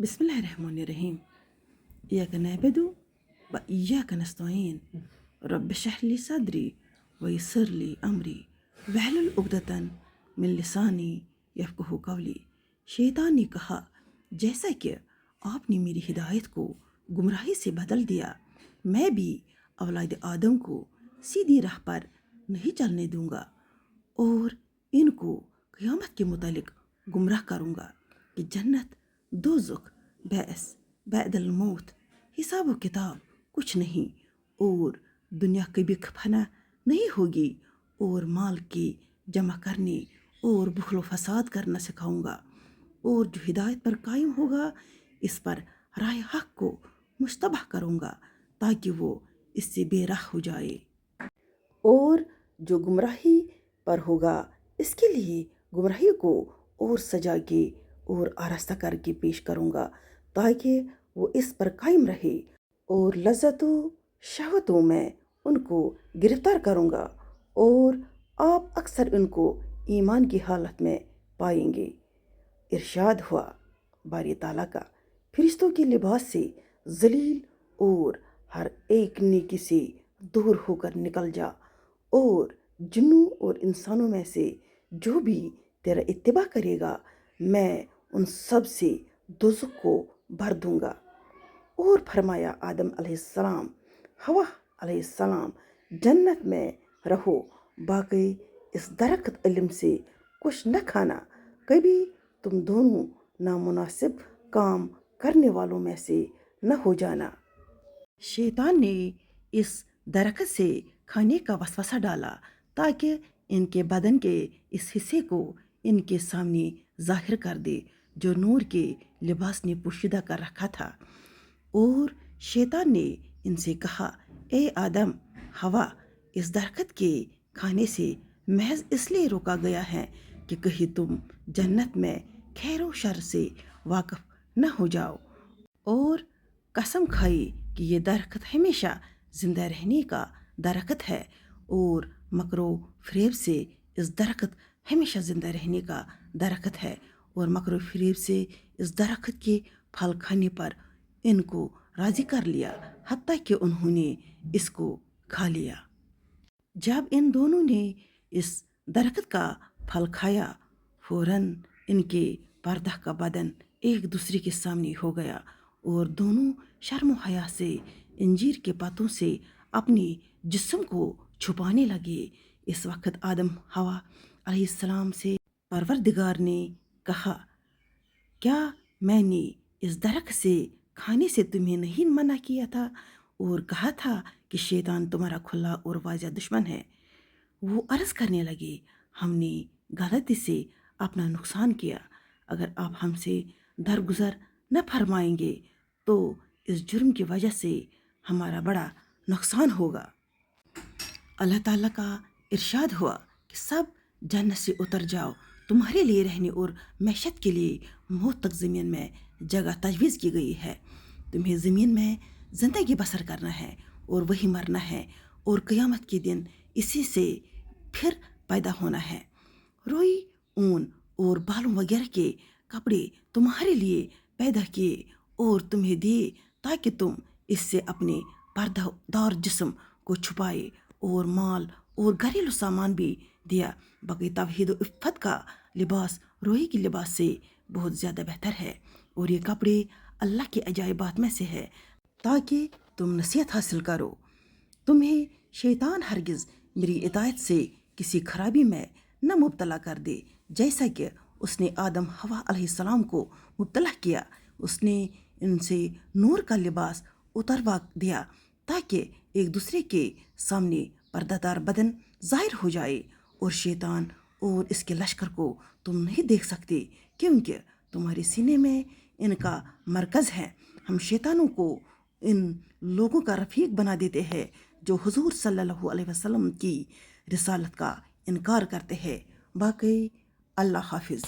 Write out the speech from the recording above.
بسم الله الرحمن الرحيم. إياك نعبد وإياك نستعين. رب اشرح لي صدري ويسر لي أمري واحلل عقدة من لسانی یفقہوا قولی. شیطان نے کہا، جیسا کہ آپ نے میری ہدایت کو گمراہی سے بدل دیا، میں بھی اولاد آدم کو سیدھی راہ پر نہیں چلنے دوں گا اور ان کو قیامت کے متعلق گمراہ کروں گا کہ جنت، دوزخ، بعث بعد الموت، حساب و کتاب کچھ نہیں، اور دنیا کبھی فنا نہیں ہوگی، اور مال کی جمع کرنے اور بخل و فساد کرنا سکھاؤں گا، اور جو ہدایت پر قائم ہوگا اس پر راہ حق کو مشتبہ کروں گا تاکہ وہ اس سے بے راہ ہو جائے، اور جو گمراہی پر ہوگا اس کے لیے گمراہی کو اور سجا کے اور آراستہ کر کے پیش کروں گا تاکہ وہ اس پر قائم رہے، اور لذت و شہوتوں میں ان کو گرفتار کروں گا، اور آپ اکثر ان کو ایمان کی حالت میں پائیں گے۔ ارشاد ہوا باری تعالیٰ کا، فرشتوں کے لباس سے ذلیل اور ہر ایک نیکی سے دور ہو کر نکل جا، اور جنوں اور انسانوں میں سے جو بھی تیرا اتباع کرے گا میں ان سب سے دوزخ کو بھر دوں گا۔ اور فرمایا آدم علیہ السلام، حوا علیہ السلام، جنت میں رہو، باقی اس درخت علم سے کچھ نہ کھانا، کبھی تم دونوں نامناسب کام کرنے والوں میں سے نہ ہو جانا۔ شیطان نے اس درخت سے کھانے کا وسوسہ ڈالا تاکہ ان کے بدن کے اس حصے کو ان کے سامنے ظاہر کر دے جو نور کے لباس نے پوشیدہ کر رکھا تھا، اور شیطان نے ان سے کہا، اے آدم، حوا، اس درخت کے کھانے سے محض اس لیے روکا گیا ہے کہ کہیں تم جنت میں خیر و شر سے واقف نہ ہو جاؤ، اور قسم کھائی کہ یہ درخت ہمیشہ زندہ رہنے کا درخت ہے، اور مکر و فریب سے اس درخت ہمیشہ زندہ رہنے کا درخت ہے، اور مکر و فریب سے اس درخت کے پھل کھانے پر ان کو راضی کر لیا حتیٰ کہ انہوں نے اس کو کھا لیا۔ جب ان دونوں نے اس درخت کا پھل کھایا، فوراً ان کے پردہ کا بدن ایک دوسرے کے سامنے ہو گیا، اور دونوں شرم و حیا سے انجیر کے پتوں سے اپنی جسم کو چھپانے لگے۔ اس وقت آدم حوا علیہ السلام سے پروردگار نے کہا، کیا میں نے اس درخت سے کھانے سے تمہیں نہیں منع کیا تھا اور کہا تھا کہ شیطان تمہارا کھلا اور واضح دشمن ہے؟ وہ عرض کرنے لگے، ہم نے غلطی سے اپنا نقصان کیا، اگر آپ ہم سے درگزر نہ فرمائیں گے تو اس جرم کی وجہ سے ہمارا بڑا نقصان ہوگا۔ اللہ تعالیٰ کا ارشاد ہوا کہ سب جنت سے اتر جاؤ، تمہارے لیے رہنے اور معیشت کے لیے موت تک زمین میں جگہ تجویز کی گئی ہے، تمہیں زمین میں زندگی بسر کرنا ہے اور وہی مرنا ہے، اور قیامت کے دن اسی سے پھر پیدا ہونا ہے۔ روئی، اون اور بالوں وغیرہ کے کپڑے تمہارے لیے پیدا کیے اور تمہیں دیے تاکہ تم اس سے اپنے پردہ دار جسم کو چھپائے، اور مال اور گھریلو سامان بھی دیا، باقی توحید و عفت کا لباس روئی کے لباس سے بہت زیادہ بہتر ہے، اور یہ کپڑے اللہ کے عجائبات میں سے ہے تاکہ تم نصیحت حاصل کرو۔ تمہیں شیطان ہرگز میری اطاعت سے کسی خرابی میں نہ مبتلا کر دے، جیسا کہ اس نے آدم حوا علیہ السلام کو مبتلا کیا۔ اس نے ان سے نور کا لباس اتروا دیا تاکہ ایک دوسرے کے سامنے پردہ دار بدن ظاہر ہو جائے، اور شیطان اور اس کے لشکر کو تم نہیں دیکھ سکتے کیونکہ تمہارے سینے میں ان کا مرکز ہے۔ ہم شیطانوں کو ان لوگوں کا رفیق بنا دیتے ہیں جو حضور صلی اللہ علیہ وسلم کی رسالت کا انکار کرتے ہیں۔ باقی اللہ حافظ۔